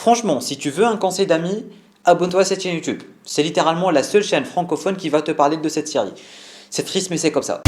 Franchement, si tu veux un conseil d'amis, abonne-toi à cette chaîne YouTube. C'est littéralement la seule chaîne francophone qui va te parler de cette série. C'est triste mais c'est comme ça.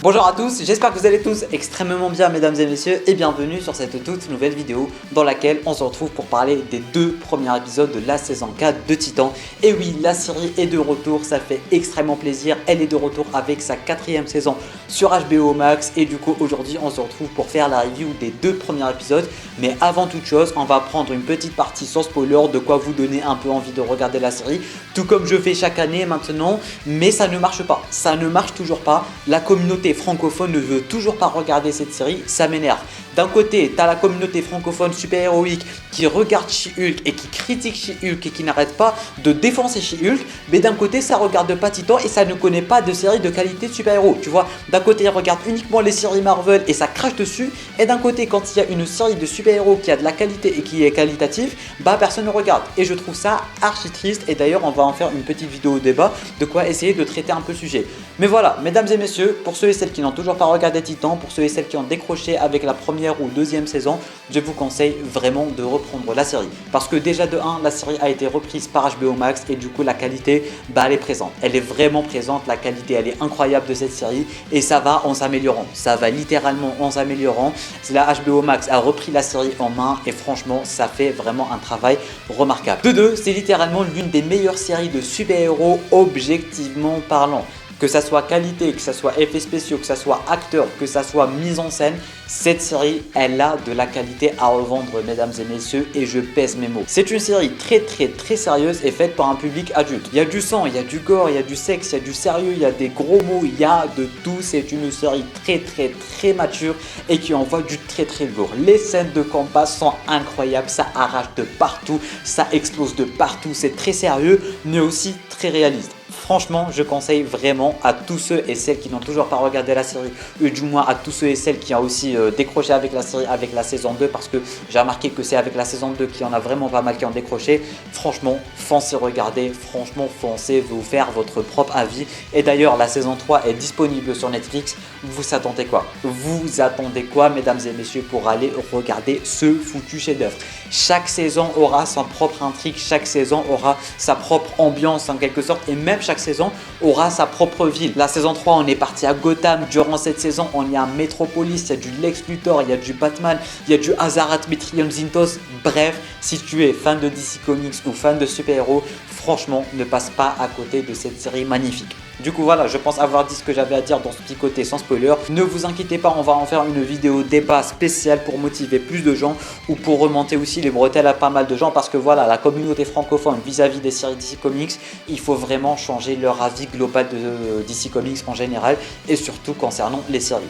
Bonjour à tous, j'espère que vous allez tous extrêmement bien mesdames et messieurs et bienvenue sur cette toute nouvelle vidéo dans laquelle on se retrouve pour parler des deux premiers épisodes de la saison 4 de Titan. Et oui, la série est de retour, ça fait extrêmement plaisir, elle est de retour avec sa 4e saison sur HBO Max et du coup aujourd'hui on se retrouve pour faire la review des deux premiers épisodes. Mais avant toute chose, on va prendre une petite partie sans spoiler, de quoi vous donner un peu envie de regarder la série, tout comme je fais chaque année maintenant, mais ça ne marche pas, ça ne marche toujours pas, la communauté francophone ne veut toujours pas regarder cette série, ça m'énerve. D'un côté, tu as la communauté francophone super-héroïque qui regarde She-Hulk et qui critique She-Hulk et qui n'arrête pas de défoncer She-Hulk, mais d'un côté, ça regarde pas Titan et ça ne connaît pas de série de qualité de super-héros. Tu vois, d'un côté, il regarde uniquement les séries Marvel et ça crache dessus, et d'un côté, quand il y a une série de super-héros qui a de la qualité et qui est qualitative, bah personne ne regarde. Et je trouve ça archi triste, et d'ailleurs, on va en faire une petite vidéo au débat de quoi essayer de traiter un peu le sujet. Mais voilà, mesdames et messieurs, pour ceux et celles qui n'ont toujours pas regardé Titan, pour ceux et celles qui ont décroché avec la première ou deuxième saison, je vous conseille vraiment de reprendre la série. Parce que déjà de 1, la série a été reprise par HBO Max et du coup la qualité, bah elle est présente. Elle est vraiment présente, la qualité elle est incroyable de cette série et ça va en s'améliorant. Ça va littéralement en s'améliorant. La HBO Max a repris la série en main et franchement ça fait vraiment un travail remarquable. De deux, c'est littéralement l'une des meilleures séries de super-héros objectivement parlant. Que ça soit qualité, que ça soit effets spéciaux, que ça soit acteur, que ça soit mise en scène, cette série, elle a de la qualité à revendre, mesdames et messieurs, et je pèse mes mots. C'est une série très sérieuse et faite par un public adulte. Il y a du sang, il y a du gore, il y a du sexe, il y a du sérieux, il y a des gros mots, il y a de tout. C'est une série très mature et qui envoie du très lourd. Les scènes de combat sont incroyables, ça arrache de partout, ça explose de partout, c'est très sérieux, mais aussi très réaliste. Franchement, je conseille vraiment à tous ceux et celles qui n'ont toujours pas regardé la série, ou du moins à tous ceux et celles qui ont aussi décroché avec la série, avec la saison 2, parce que j'ai remarqué que c'est avec la saison 2 qu'il y en a vraiment pas mal qui ont décroché. Franchement, foncez regarder, franchement, foncez vous faire votre propre avis. Et d'ailleurs, la saison 3 est disponible sur Netflix. Vous attendez quoi? Vous attendez quoi, mesdames et messieurs, pour aller regarder ce foutu chef-d'œuvre? Chaque saison aura son propre intrigue, chaque saison aura sa propre ambiance en quelque sorte, et même chaque saison aura sa propre ville. La saison 3, on est parti à Gotham. Durant cette saison, on est à Metropolis, il y a du Lex Luthor, il y a du Batman, il y a du Azarat Mitrione Zintos. Bref, si tu es fan de DC Comics ou fan de super-héros, franchement, ne passe pas à côté de cette série magnifique. Du coup voilà, je pense avoir dit ce que j'avais à dire dans ce petit côté sans spoiler. Ne vous inquiétez pas, on va en faire une vidéo débat spéciale pour motiver plus de gens ou pour remonter aussi les bretelles à pas mal de gens, parce que voilà, la communauté francophone vis-à-vis des séries DC Comics, il faut vraiment changer leur avis global de DC Comics en général et surtout concernant les séries.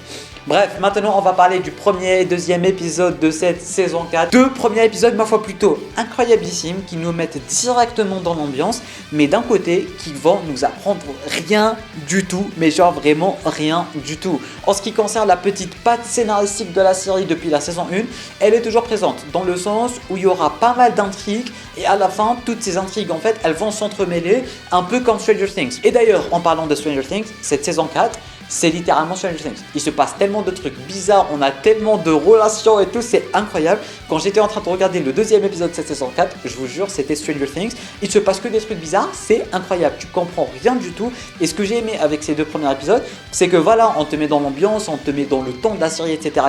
Bref, maintenant on va parler du premier et deuxième épisode de cette saison 4. Deux premiers épisodes, ma foi, plutôt incroyablissimes, qui nous mettent directement dans l'ambiance, mais d'un côté qui vont nous apprendre rien du tout, mais genre vraiment rien du tout. En ce qui concerne la petite patte scénaristique de la série depuis la saison 1, elle est toujours présente, dans le sens où il y aura pas mal d'intrigues et à la fin, toutes ces intrigues en fait, elles vont s'entremêler un peu comme Stranger Things. Et d'ailleurs, en parlant de Stranger Things, cette saison 4, c'est littéralement Stranger Things. Il se passe tellement de trucs bizarres, on a tellement de relations et tout, c'est incroyable. Quand j'étais en train de regarder le deuxième épisode de cette saison 4, je vous jure, c'était Stranger Things. Il se passe que des trucs bizarres, c'est incroyable. Tu comprends rien du tout. Et ce que j'ai aimé avec ces deux premiers épisodes, c'est que voilà, on te met dans l'ambiance, on te met dans le temps de la série, etc.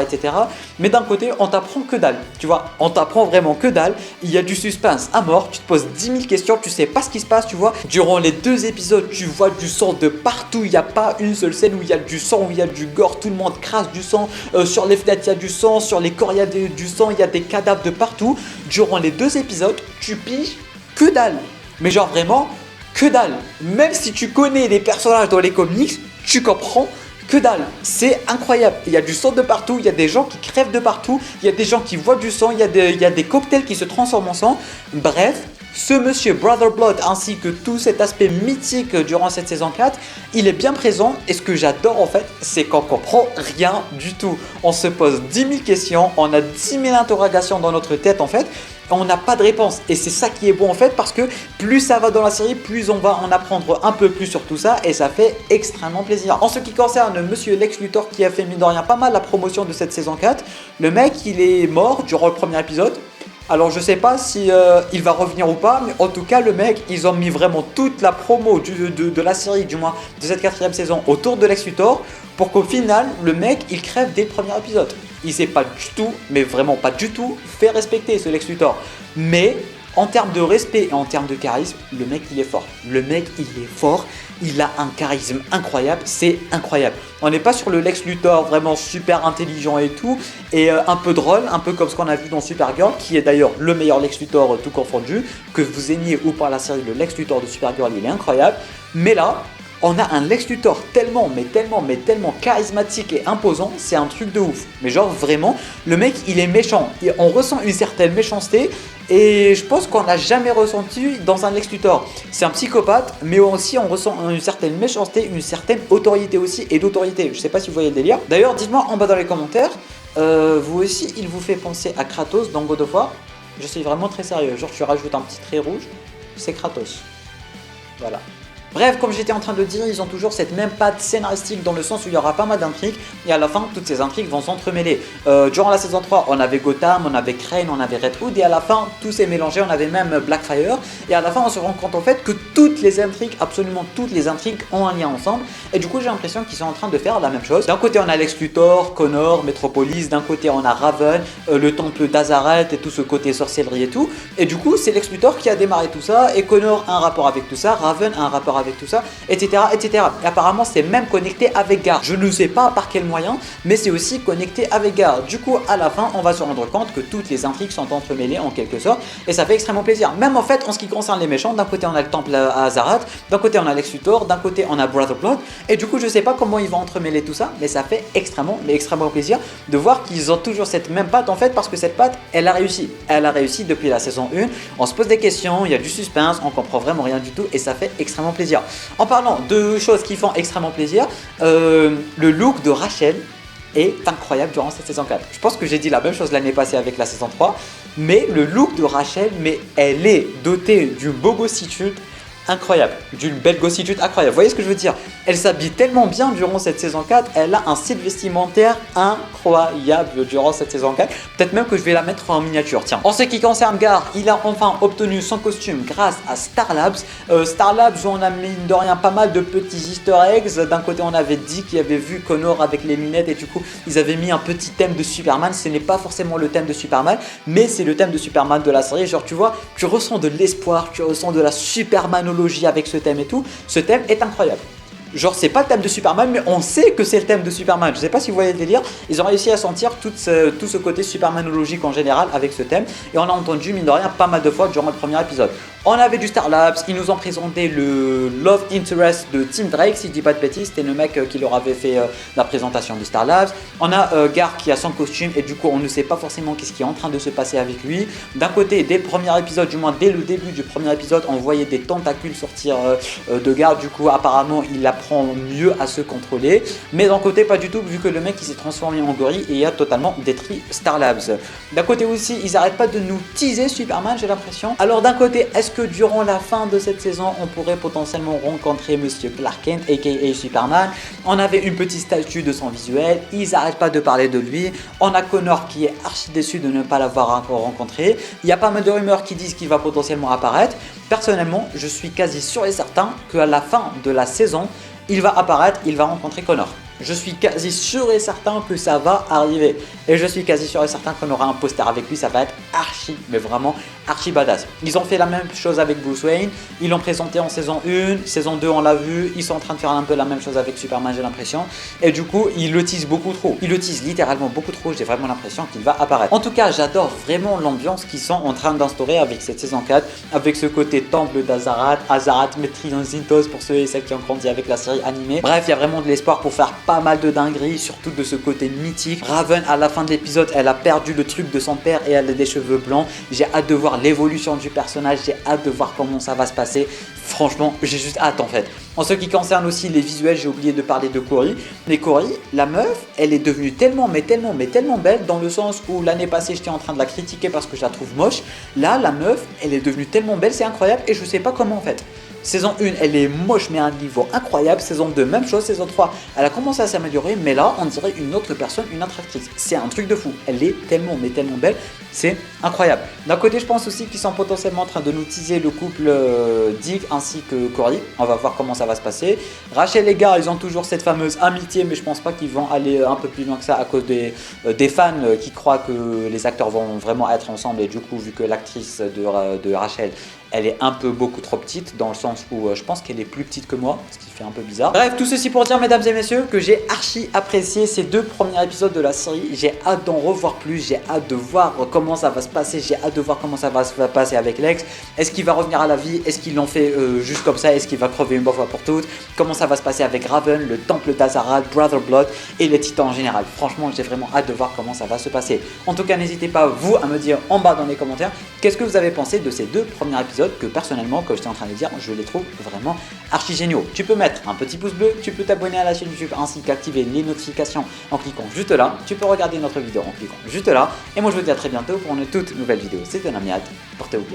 Mais d'un côté, on t'apprend que dalle. Tu vois, on t'apprend vraiment que dalle. Il y a du suspense à mort. Tu te poses 10 000 questions, tu sais pas ce qui se passe, tu vois. Durant les deux épisodes, tu vois du sang de partout. Il n'y a pas une seule scène où il y a du sang, où il y a du gore, tout le monde crasse du sang, sur les fenêtres il y a du sang, sur les corps il y a du sang, il y a des cadavres de partout. Durant les deux épisodes, tu piges que dalle, mais genre vraiment que dalle. Même si tu connais les personnages dans les comics, tu comprends que dalle. C'est incroyable, il y a du sang de partout, il y a des gens qui crèvent de partout, il y a des gens qui voient du sang, il y a des cocktails qui se transforment en sang. Bref, ce monsieur Brother Blood ainsi que tout cet aspect mythique durant cette saison 4, il est bien présent, et ce que j'adore en fait, c'est qu'on comprend rien du tout. On se pose 10 000 questions, on a 10 000 interrogations dans notre tête en fait. on n'a pas de réponse. Et c'est ça qui est bon en fait, parce que plus ça va dans la série, plus on va en apprendre un peu plus sur tout ça, et ça fait extrêmement plaisir. En ce qui concerne Monsieur Lex Luthor, qui a fait mine de rien pas mal la promotion de cette saison 4, le mec il est mort durant le premier épisode. Alors je sais pas si il va revenir ou pas, mais en tout cas le mec, ils ont mis vraiment toute la promo de la série, du moins de cette 4e saison, autour de Lex Luthor, pour qu'au final le mec il crève dès le premier épisode. Il s'est pas du tout, mais vraiment pas du tout, fait respecter ce Lex Luthor. Mais en termes de respect et en termes de charisme, le mec il est fort. Le mec il est fort, il a un charisme incroyable, c'est incroyable. On n'est pas sur le Lex Luthor vraiment super intelligent et tout, et un peu drôle, un peu comme ce qu'on a vu dans Supergirl, qui est d'ailleurs le meilleur Lex Luthor tout confondu. Que vous aimiez ou pas la série, le Lex Luthor de Supergirl il est incroyable. Mais là, on a un Lex Luthor tellement charismatique et imposant, c'est un truc de ouf. Mais genre vraiment, le mec il est méchant, et on ressent une certaine méchanceté, et je pense qu'on n'a jamais ressenti dans un Lex Luthor. C'est un psychopathe, mais aussi on ressent une certaine méchanceté, une certaine autorité aussi, et d'autorité. Je sais pas si vous voyez le délire. D'ailleurs, dites-moi en bas dans les commentaires, vous aussi il vous fait penser à Kratos dans God of War? Je suis vraiment très sérieux, genre tu rajoutes un petit trait rouge, c'est Kratos. Voilà. Bref, comme j'étais en train de le dire, ils ont toujours cette même patte scénaristique, dans le sens où il y aura pas mal d'intrigues, et à la fin, toutes ces intrigues vont s'entremêler. Durant la saison 3, on avait Gotham, on avait Crane, on avait Red Hood, et à la fin, tout s'est mélangé, on avait même Blackfire, et à la fin, on se rend compte en fait que toutes les intrigues, absolument toutes les intrigues, ont un lien ensemble, et du coup, j'ai l'impression qu'ils sont en train de faire la même chose. D'un côté, on a Lex Luthor, Connor, Metropolis, d'un côté, on a Raven, le temple d'Azaret, et tout ce côté sorcellerie et tout, et du coup, c'est Lex Luthor qui a démarré tout ça, et Connor a un rapport avec tout ça, Raven a un rapport avec tout ça, etc. etc. Et apparemment c'est même connecté avec Gar. Je ne sais pas par quel moyen, mais c'est aussi connecté avec Gar. Du coup à la fin on va se rendre compte que toutes les intrigues sont entremêlées en quelque sorte, et ça fait extrêmement plaisir. Même en fait en ce qui concerne les méchants, d'un côté on a le temple à Azarat, d'un côté on a Lex Luthor, d'un côté on a Brother Blood, et du coup je sais pas comment ils vont entremêler tout ça, mais ça fait extrêmement plaisir de voir qu'ils ont toujours cette même patte en fait, parce que cette patte elle a réussi depuis la saison 1. On se pose des questions, il y a du suspense, on comprend vraiment rien du tout, et ça fait extrêmement plaisir. En parlant de choses qui font extrêmement plaisir, le look de Rachel est incroyable durant cette saison 4. Je pense que j'ai dit la même chose l'année passée avec la saison 3, mais le look de Rachel, mais elle est dotée d'une bogossitude incroyable, d'une belle gossitude incroyable. Vous voyez ce que je veux dire? Elle s'habille tellement bien durant cette saison 4, elle a un style vestimentaire incroyable durant cette saison 4. Peut-être même que je vais la mettre en miniature, tiens. En ce qui concerne Gar, il a enfin obtenu son costume grâce à Star Labs. Star Labs où on a mis de rien pas mal de petits easter eggs. D'un côté on avait dit qu'il avait vu Connor avec les lunettes, et du coup ils avaient mis un petit thème de Superman. Ce n'est pas forcément le thème de Superman, mais c'est le thème de Superman de la série. Genre tu vois, tu ressens de l'espoir, tu ressens de la Supermanologie avec ce thème et tout. Ce thème est incroyable. Genre c'est pas le thème de Superman, mais on sait que c'est le thème de Superman. Je sais pas si vous voyez le délire. Ils ont réussi à sentir tout ce côté supermanologique en général avec ce thème, et on l'a entendu mine de rien pas mal de fois durant le premier épisode. On avait du Star Labs, ils nous ont présenté le Love Interest de Tim Drake, si je dis pas de bêtises, c'était le mec qui leur avait fait la présentation de Star Labs. On a Gar qui a son costume, et du coup on ne sait pas forcément qu'est-ce qui est en train de se passer avec lui. D'un côté, dès le premier épisode, du moins dès le début du premier épisode, on voyait des tentacules sortir de Gar, du coup apparemment il apprend mieux à se contrôler. Mais d'un côté pas du tout, vu que le mec il s'est transformé en gorille et a totalement détruit Star Labs. D'un côté aussi, ils arrêtent pas de nous teaser Superman, j'ai l'impression. Alors d'un côté, est-ce que durant la fin de cette saison, on pourrait potentiellement rencontrer Monsieur Clark Kent, aka Superman? On avait une petite statue de son visuel, ils arrêtent pas de parler de lui. On a Connor qui est archi déçu de ne pas l'avoir encore rencontré. Il y a pas mal de rumeurs qui disent qu'il va potentiellement apparaître. Personnellement, je suis quasi sûr et certain qu'à la fin de la saison, il va apparaître, il va rencontrer Connor. Je suis quasi sûr et certain que ça va arriver. Et je suis quasi sûr et certain qu'on aura un poster avec lui. Ça va être archi, mais vraiment archi badass. Ils ont fait la même chose avec Bruce Wayne. Ils l'ont présenté en saison 1. Saison 2, on l'a vu. Ils sont en train de faire un peu la même chose avec Superman, j'ai l'impression. Et du coup, ils le teasent beaucoup trop. Ils le teasent littéralement beaucoup trop. J'ai vraiment l'impression qu'il va apparaître. En tout cas, j'adore vraiment l'ambiance qu'ils sont en train d'instaurer avec cette saison 4. Avec ce côté temple d'Azarat. Azarat maîtrise Zintos pour ceux et celles qui ont grandi avec la série animée. Bref, il y a vraiment de l'espoir pour faire pas mal de dingueries, surtout de ce côté mythique. Raven, à la fin de l'épisode, elle a perdu le truc de son père et elle a des cheveux blancs. J'ai hâte de voir l'évolution du personnage, j'ai hâte de voir comment ça va se passer. Franchement, j'ai juste hâte en fait. En ce qui concerne aussi les visuels, j'ai oublié de parler de Cory. Mais Cory, la meuf, elle est devenue tellement belle, dans le sens où l'année passée j'étais en train de la critiquer parce que je la trouve moche. Là, la meuf, elle est devenue tellement belle, c'est incroyable et je sais pas comment en fait. Saison 1, elle est moche mais à un niveau incroyable. Saison 2, même chose. Saison 3, elle a commencé à s'améliorer, mais là, on dirait une autre personne, une autre actrice. C'est un truc de fou. Elle est tellement belle. C'est incroyable. D'un côté, je pense aussi qu'ils sont potentiellement en train de nous teaser le couple Dick ainsi que Cory. On va voir comment ça va se passer. Rachel et Gar, ils ont toujours cette fameuse amitié, mais je pense pas qu'ils vont aller un peu plus loin que ça à cause des fans qui croient que les acteurs vont vraiment être ensemble. Et du coup, vu que l'actrice de Rachel, elle est un peu beaucoup trop petite, dans le sens où je pense qu'elle est plus petite que moi, ce qui fait un peu bizarre. Bref, tout ceci pour dire, mesdames et messieurs, que j'ai archi apprécié ces 2 premiers épisodes de la série. J'ai hâte d'en revoir plus, j'ai hâte de voir comment ça va se passer, j'ai hâte de voir comment ça va se passer avec Lex. Est-ce qu'il va revenir à la vie? Est-ce qu'ils l'ont fait juste comme ça? Est-ce qu'il va crever une bonne fois pour toutes? Comment ça va se passer avec Raven, le temple d'Azaral, Brother Blood et les titans en général? Franchement, j'ai vraiment hâte de voir comment ça va se passer. En tout cas, n'hésitez pas, vous, à me dire en bas dans les commentaires qu'est-ce que vous avez pensé de ces 2 premiers épisodes que personnellement, comme j'étais en train de dire, je les trouve vraiment archi géniaux. Tu peux mettre un petit pouce bleu, tu peux t'abonner à la chaîne YouTube ainsi qu'activer les notifications en cliquant juste là. Tu peux regarder notre vidéo en cliquant juste là. Et moi, je vous dis à très bientôt pour une toute nouvelle vidéo. C'était Namiad, portez-vous bien.